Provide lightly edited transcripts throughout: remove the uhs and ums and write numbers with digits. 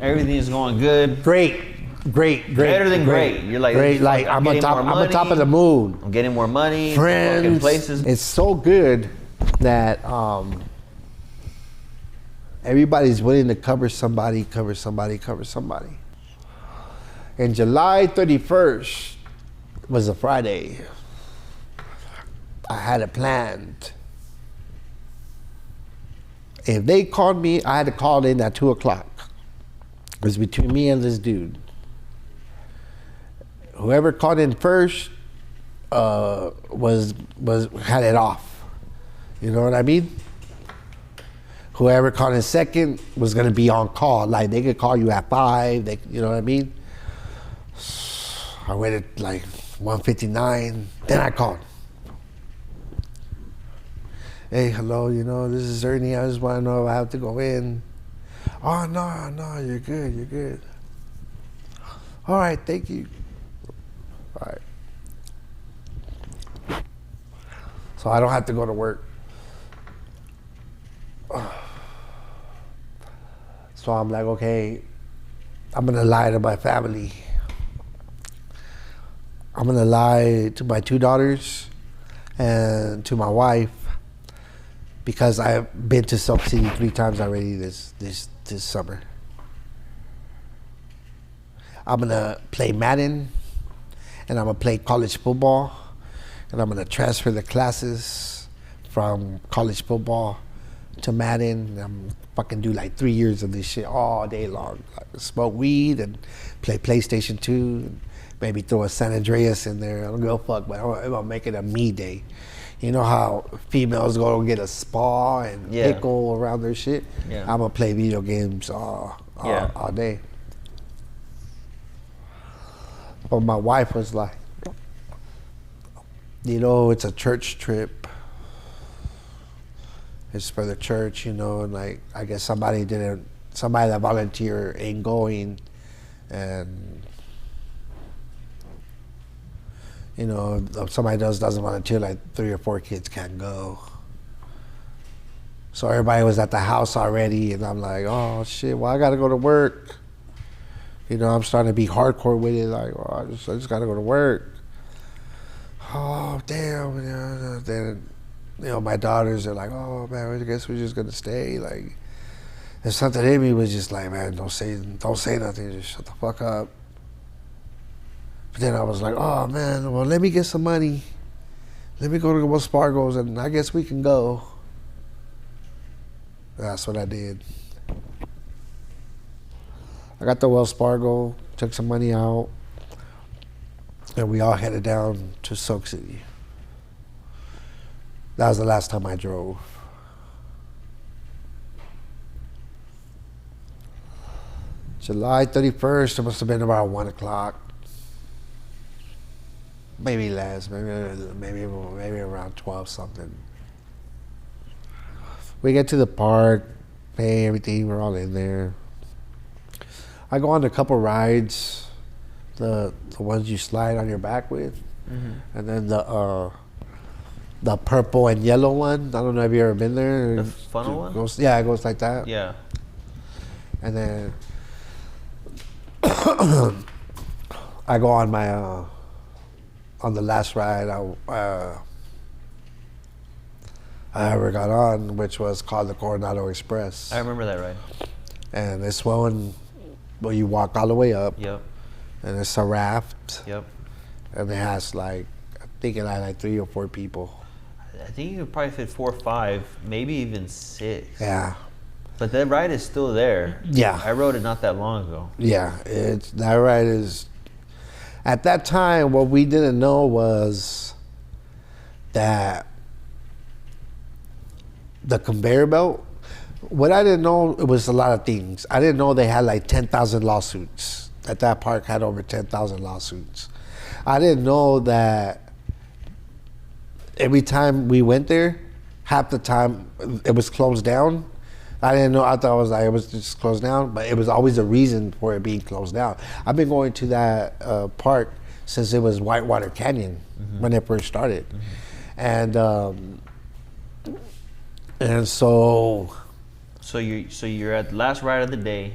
Everything is going good. Great. Better than great. You're like, great. Like I'm on top of the moon. I'm getting more money. Friends. Fucking places. It's so good that everybody's willing to cover somebody. And July 31st was a Friday. I had it planned. If they called me, I had to call in at 2 o'clock. It was between me and this dude. Whoever called in first was had it off. You know what I mean? Whoever called in second was gonna be on call. Like they could call you at 5. You know what I mean? I waited like 1:59. Then I called. Hey, hello. This is Ernie. I just want to know if I have to go in. Oh no, you're good. All right, thank you. All right. So I don't have to go to work. So I'm like, okay, I'm gonna lie to my family. I'm gonna lie to my 2 daughters and to my wife because I've been to Silk City 3 times already this summer. I'm gonna play Madden and I'm gonna play college football and I'm gonna transfer the classes from college football to Madden. I'm fucking do like 3 years of this shit all day long. Like smoke weed and play PlayStation 2 and maybe throw a San Andreas in there. I don't give a fuck, but I'm gonna make it a me day. You know how females go get a spa and pickle around their shit? Yeah. I'm gonna play video games all day. But my wife was like, it's a church trip. It's for the church, and like, I guess somebody that volunteer ain't going, and if somebody doesn't volunteer, like 3 or 4 kids can't go. So everybody was at the house already, and I'm like, oh shit, well I gotta go to work. I'm starting to be hardcore with it, like, I just gotta go to work. Oh damn, then my daughters are like, oh man, I guess we're just gonna stay. Like, and something in me was just like, man, don't say nothing, just shut the fuck up. But then I was like, oh man, well let me get some money. Let me go to Wells Fargo's and I guess we can go. That's what I did. I got the Wells Fargo, took some money out, and we all headed down to Silk City. That was the last time I drove. July 31st, it must have been about 1 o'clock. Maybe less, maybe around 12 something. We get to the park, pay everything, we're all in there. I go on a couple rides, the ones you slide on your back with, and then the purple and yellow one. I don't know if you've ever been there. The funnel one? It goes like that. Yeah. And then I go on my on the last ride I ever got on, which was called the Coronado Express. I remember that ride. And it's one where you walk all the way up. Yep. And it's a raft. Yep. And it has I think it had like 3 or 4 people. I think you could probably fit 4 or 5, maybe even 6. Yeah. But that ride is still there. Yeah. I rode it not that long ago. Yeah, that ride is. At that time, what we didn't know was that the conveyor belt. What I didn't know, it was a lot of things. I didn't know they had like 10,000 lawsuits. That park had over 10,000 lawsuits. I didn't know that every time we went there, half the time it was closed down. I didn't know. I thought it was just closed down, but it was always a reason for it being closed down. I've been going to that park since it was Whitewater Canyon when it first started, and so. So you're at the last ride of the day.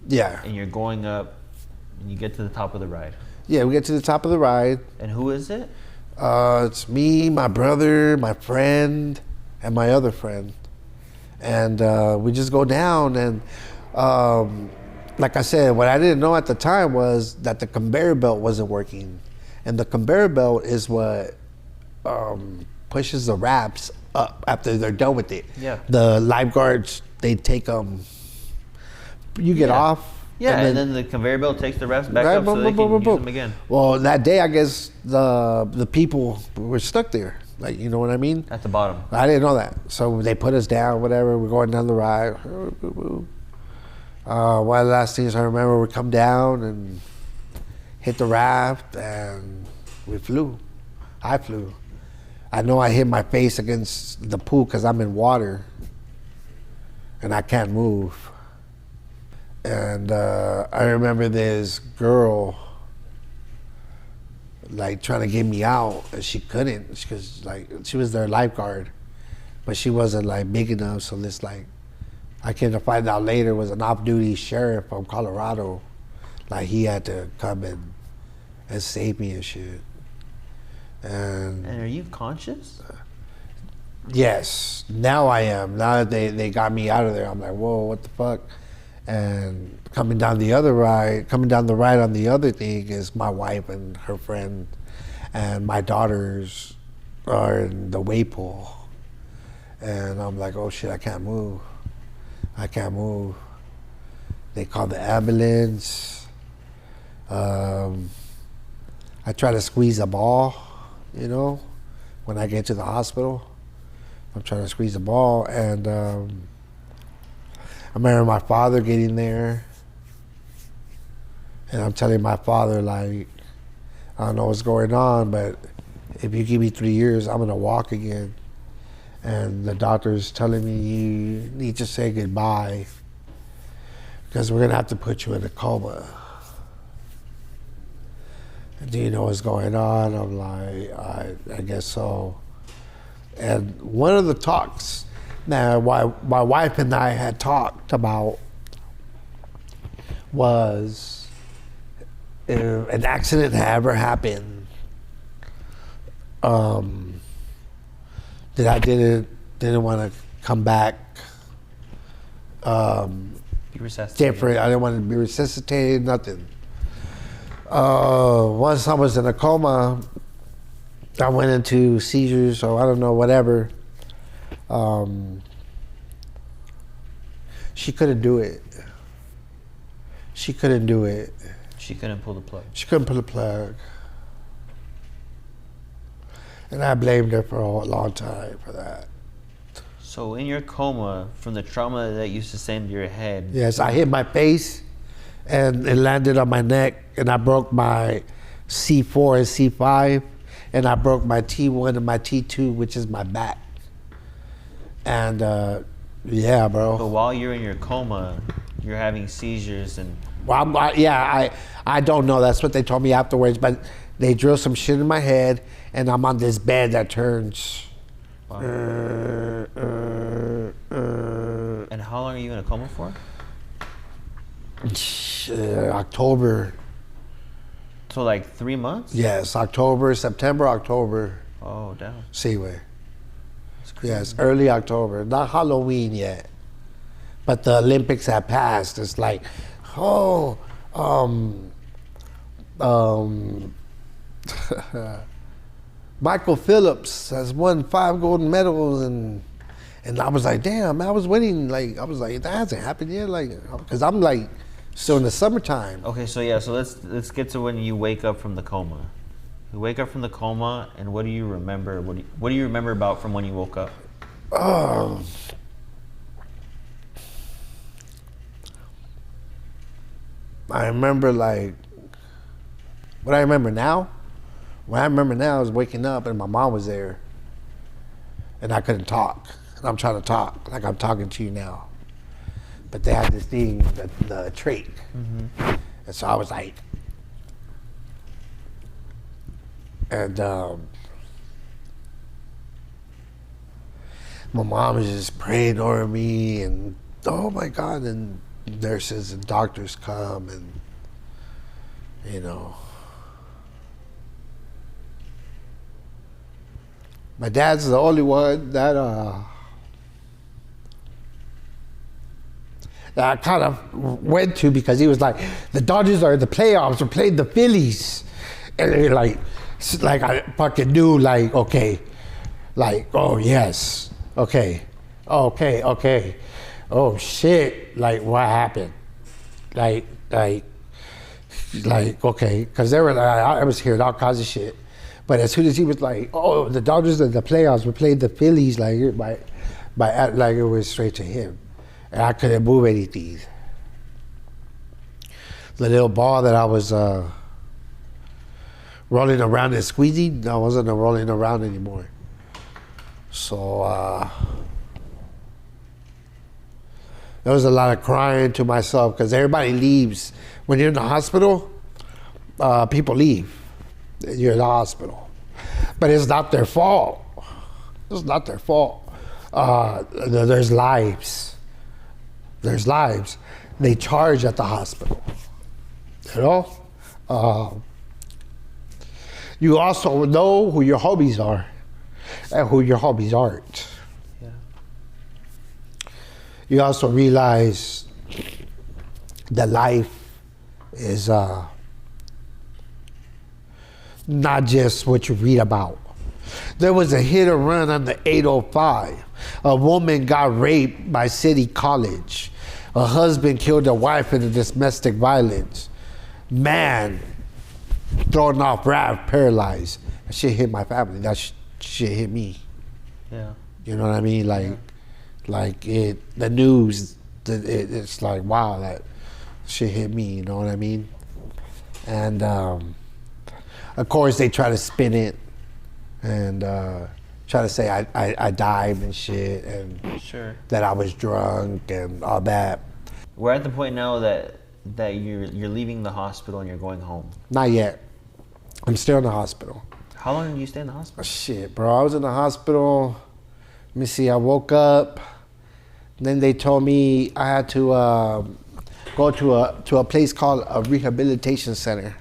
Yeah. and you're going up, and you get to the top of the ride. Yeah, we get to the top of the ride. And who is it? It's me, my brother, my friend, and my other friend. And we just go down. And like I said, what I didn't know at the time was that the conveyor belt wasn't working. And the conveyor belt is what pushes the rafts up after they're done with it. Yeah. The lifeguards, they take them. You get off. Yeah, and then the conveyor belt takes the rafts back up so they can use them again. Well, that day, I guess the people were stuck there. Like, you know what I mean? At the bottom. I didn't know that. So they put us down, whatever. We're going down the ride. One of the last things I remember, we come down and hit the raft, and we flew. I flew. I know I hit my face against the pool because I'm in water, and I can't move. And I remember this girl like trying to get me out, and she couldn't because like she was their lifeguard, but she wasn't like big enough. So this like I came to find out later was an off-duty sheriff from Colorado. Like he had to come and save me and shit. And are you conscious? Yes, now I am. Now that they got me out of there, I'm like, whoa, what the fuck? And coming down the ride on the other thing is my wife and her friend, and my daughters are in the wave pool. And I'm like, oh shit, I can't move. They call the ambulance. I try to squeeze a ball, you know, when I get to the hospital. I'm trying to squeeze the ball, and I remember my father getting there, and I'm telling my father, like, I don't know what's going on, but if you give me 3 years, I'm gonna walk again. And the doctor's telling me, you need to say goodbye because we're gonna have to put you in a coma. And do you know what's going on? I'm like, I guess so. And one of the talks, now, my wife and I had talked about was if an accident had ever happened, that I didn't want to come back Be resuscitated. different. I didn't want to be resuscitated, nothing. Once I was in a coma, I went into seizures, or I don't know, whatever. She couldn't do it. She couldn't do it. She couldn't pull the plug. She couldn't pull the plug. And I blamed her for a long time for that. So in your coma, from the trauma that you sustained to your head. Yes, I hit my face and it landed on my neck, and I broke my C4 and C5, and I broke my T1 and my T2, which is my back. And yeah, bro. But while you're in your coma, you're having seizures and. Well, I don't know. That's what they told me afterwards. But they drill some shit in my head, and I'm on this bed that turns. Wow. And how long are you in a coma for? October. So like 3 months? Yes, September, October. Oh, damn. Seaway. That's crazy. Yes, early October. Not Halloween yet. But the Olympics have passed. It's like, Michael Phillips has won 5 gold medals, and I was like, damn, I was winning. Like, I was like, that hasn't happened yet. Like, because I'm like still in the summertime. Okay, so yeah, so let's get to when you wake up from the coma. You wake up from the coma, and what do you remember? What do you remember about from when you woke up? I remember like what I remember now. What I remember now is waking up and my mom was there, and I couldn't talk. And I'm trying to talk like I'm talking to you now, but they had this thing, the trach, and so I was like, and my mom was just praying over me, and oh my God, and nurses and doctors come, and you know, my dad's the only one that I kind of went to, because he was like, the Dodgers are in the playoffs, we're playing the Phillies, and they're like I fucking knew, like, okay, like, oh yes, okay, oh shit, like, what happened, like okay, because they were, I was hearing all kinds of shit, but as soon as he was like, oh, the Dodgers are in the playoffs, we played the Phillies, like like it was straight to him. And I couldn't move anything. The little ball that I was rolling around and squeezing, I wasn't rolling around anymore. So there was a lot of crying to myself, because everybody leaves. When you're in the hospital, people leave. You're in the hospital. But it's not their fault. It's not their fault. There's lives. There's lives. They charge at the hospital. You know? You also know who your hobbies are and who your hobbies aren't. Yeah. You also realize that life is not just what you read about. There was a hit and run on the 805. A woman got raped by City College. A husband killed a wife in a domestic violence. Man thrown off raft, paralyzed. That shit hit my family. That shit hit me. Yeah. You know what I mean? Like it. The news. It's like, wow, that shit hit me. You know what I mean? And of course they try to spin it and try to say I died and shit, and Sure. that I was drunk and all that. We're at the point now that you're leaving the hospital and you're going home. Not yet. I'm still in the hospital. How long did you stay in the hospital? Shit, bro. I was in the hospital. Let me see. I woke up. Then they told me I had to go to a place called a Rehabilitation Center,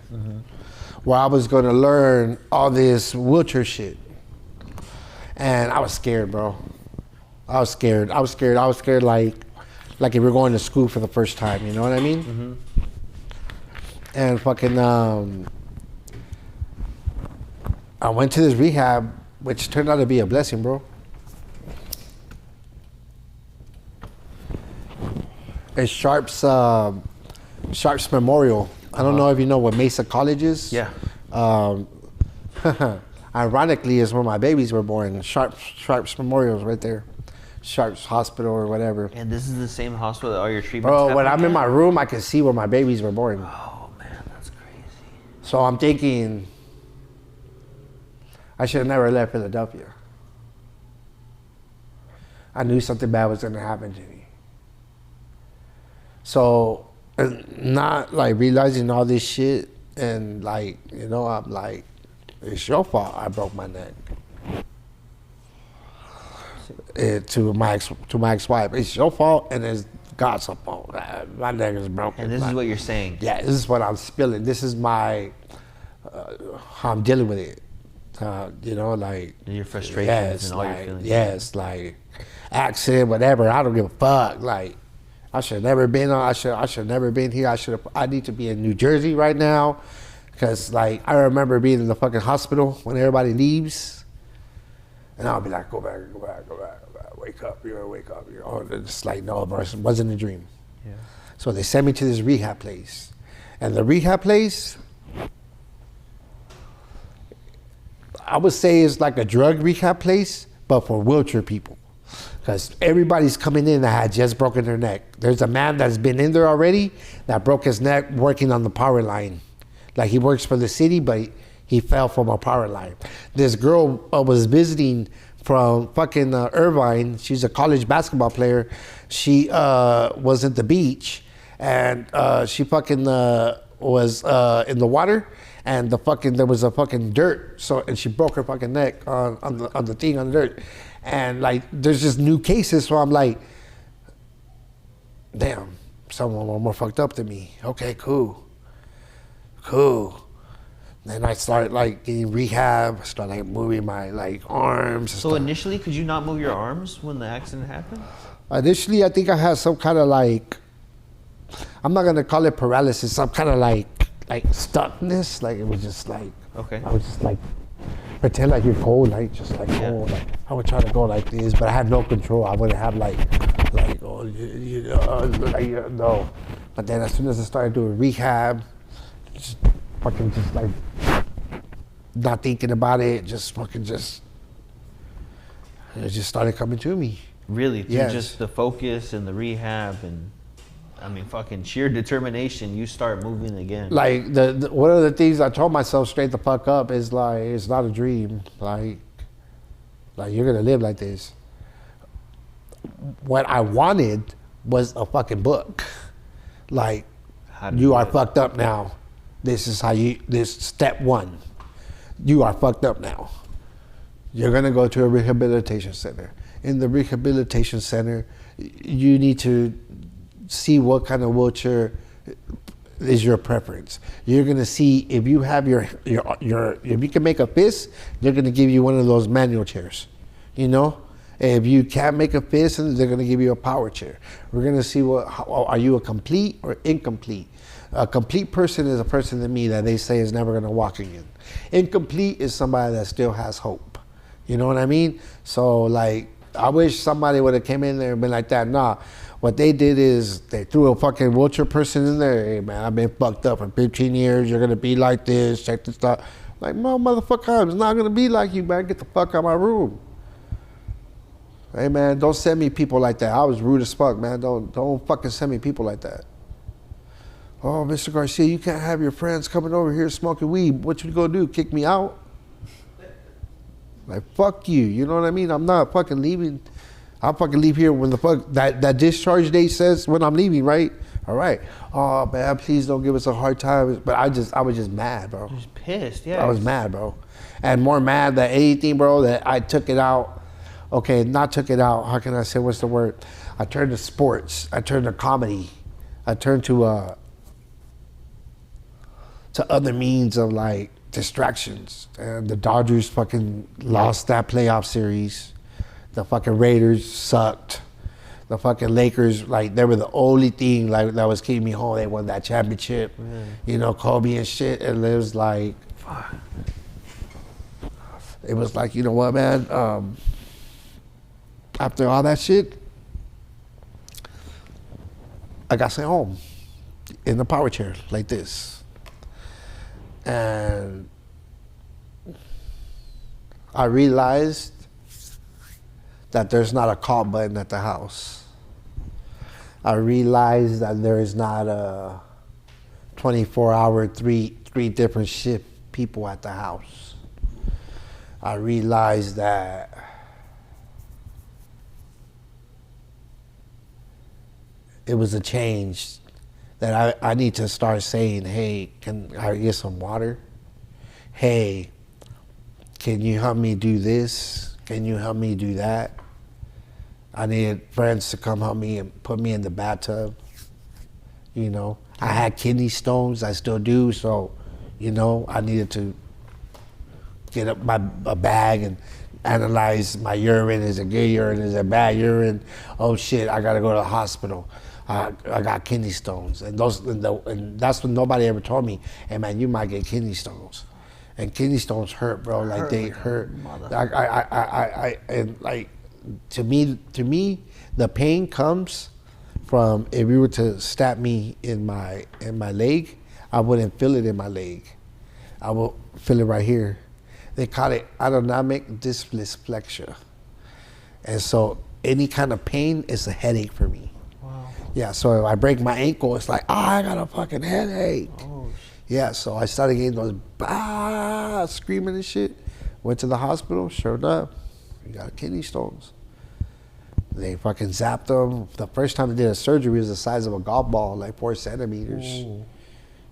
where I was going to learn all this wheelchair shit. And I was scared, bro. I was scared like if you're going to school for the first time, you know what I mean? Mm-hmm. And fucking, I went to this rehab, which turned out to be a blessing, bro. It's Sharp's Memorial. I don't know if you know what Mesa College is. Yeah. Ironically, is where my babies were born. Sharp's Memorial is right there. Sharp's Hospital or whatever. And this is the same hospital that all your treatments Bro, when I'm happened in my room, I can see where my babies were born. Oh, man, that's crazy. So I'm thinking, I should have never left Philadelphia. I knew something bad was going to happen to me. So, not like realizing all this shit, and like, you know, I'm like, it's your fault I broke my neck. To my ex-wife, it's your fault and it's God's fault. My neck is broken. And this is what you're saying. Yeah, this is what I'm spilling. This is my how I'm dealing with it. You know, like Your frustrations and all your feelings. Yes, like accident, whatever. I don't give a fuck. Like I should have never been on. I should never been here. I need to be in New Jersey right now, because like I remember being in the fucking hospital when everybody leaves, and I'll be like, go back, wake up, wake up. Oh, it's like, no, bro, it wasn't a dream. Yeah. So they sent me to this rehab place, and the rehab place, I would say, is like a drug rehab place, but for wheelchair people. Because everybody's coming in that had just broken their neck. There's a man that's been in there already that broke his neck working on the power line. Like he works for the city, but he fell from a power line. This girl was visiting from fucking Irvine. She's a college basketball player. She was at the beach, and she fucking was in the water, and there was a fucking dirt. So, and she broke her fucking neck on the thing, on the dirt. And like, there's just new cases, so I'm like, damn, someone more fucked up than me. Okay, cool. Then I started like getting rehab, started like moving my like arms. So initially, could you not move your arms when the accident happened? Initially, I think I had some kind of like, I'm not gonna call it paralysis, some kind of like stuckness. Like it was just like, okay. I was just like, pretend like you're cold, like just like cold. Like I would try to go like this, but I had no control. I wouldn't have like no. But then as soon as I started doing rehab, just like not thinking about it, it just started coming to me. Really? Through Yes. just the focus and the rehab and, I mean, fucking sheer determination, you start moving again. Like the one of the things I told myself straight the fuck up is like, it's not a dream. Like you're gonna live like this. What I wanted was a fucking book. Like, you are fucked up now. This is this step one. You are fucked up now. You're gonna go to a rehabilitation center. In the rehabilitation center, you need to see what kind of wheelchair is your preference. You're gonna see if you have if you can make a fist, they're gonna give you one of those manual chairs, you know? If you can't make a fist, they're gonna give you a power chair. We're gonna see are you a complete or incomplete? A complete person is a person to me that they say is never gonna walk again. Incomplete is somebody that still has hope. You know what I mean? So like, I wish somebody would have came in there and been like that. Nah, what they did is they threw a fucking wheelchair person in there. Hey man, I've been fucked up for 15 years. You're gonna be like this, check this stuff. Like, no motherfucker, it's not gonna be like you, man. Get the fuck out of my room. Hey man, don't send me people like that. I was rude as fuck, man. Don't fucking send me people like that. Oh, Mr. Garcia, you can't have your friends coming over here smoking weed. What you gonna do? Kick me out? Like, fuck you. You know what I mean? I'm not fucking leaving. I'll fucking leave here when the fuck that discharge date says when I'm leaving, right? All right. Oh man, please don't give us a hard time. But I was just mad, bro. Just pissed, yeah. I was mad, bro. And more mad than anything, bro, that I took it out. Okay, not took it out. How can I say, what's the word? I turned to sports. I turned to comedy. I turned to other means of like distractions. And the Dodgers fucking lost that playoff series. The fucking Raiders sucked. The fucking Lakers, like, they were the only thing like that was keeping me home. They won that championship. You know, Kobe and shit. And it was like, fuck. It was like, you know what, man? After all that shit, I got sent home in the power chair like this. And I realized that there's not a call button at the house. I realized that there is not a 24-hour, three different shift people at the house. I realized that it was a change that I need to start saying, hey, can I get some water? Hey, can you help me do this? Can you help me do that? I needed friends to come help me and put me in the bathtub. You know, I had kidney stones, I still do, so, you know, I needed to get up a bag and analyze my urine. Is it good urine? Is it bad urine? Oh shit, I gotta go to the hospital. I got kidney stones, and that's when nobody ever told me, hey man, you might get kidney stones, and kidney stones hurt, bro. Like they hurt. And like to me, the pain comes from if you were to stab me in my leg, I wouldn't feel it in my leg. I will feel it right here. They call it autonomic dysplexia, and so any kind of pain is a headache for me. Yeah, so if I break my ankle, it's like, I got a fucking headache. Oh, yeah, so I started getting those screaming and shit. Went to the hospital, showed up, you got kidney stones. They fucking zapped them. The first time they did a surgery, it was the size of a golf ball, like 4 centimeters. Ooh.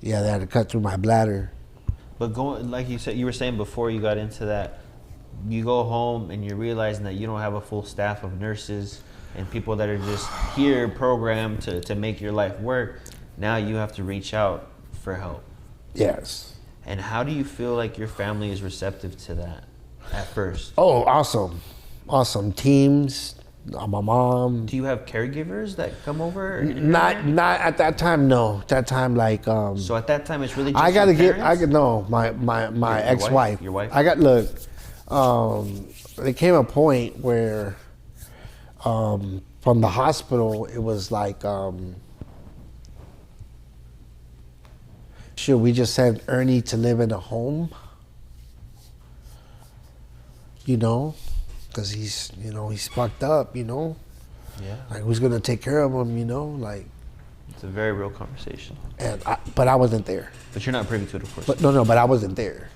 Yeah, they had to cut through my bladder. But going, like you said, you were saying before you got into that, you go home and you're realizing that you don't have a full staff of nurses. and people that are just here programmed to make your life work. Now you have to reach out for help. Yes. And how do you feel like your family is receptive to that at first? Oh, awesome teams. My mom. Do you have caregivers that come over? Not at that time. No, that time like. So at that time, it's really. Just I gotta your get. parents? My ex-wife. Your wife. I got look. There came a point where, from the hospital, it was like, should we just send Ernie to live in a home? You know, because he's fucked up. You know, Yeah. like who's gonna take care of him? You know, like. It's a very real conversation. But I wasn't there. But you're not privy to it, of course. But no, but I wasn't there.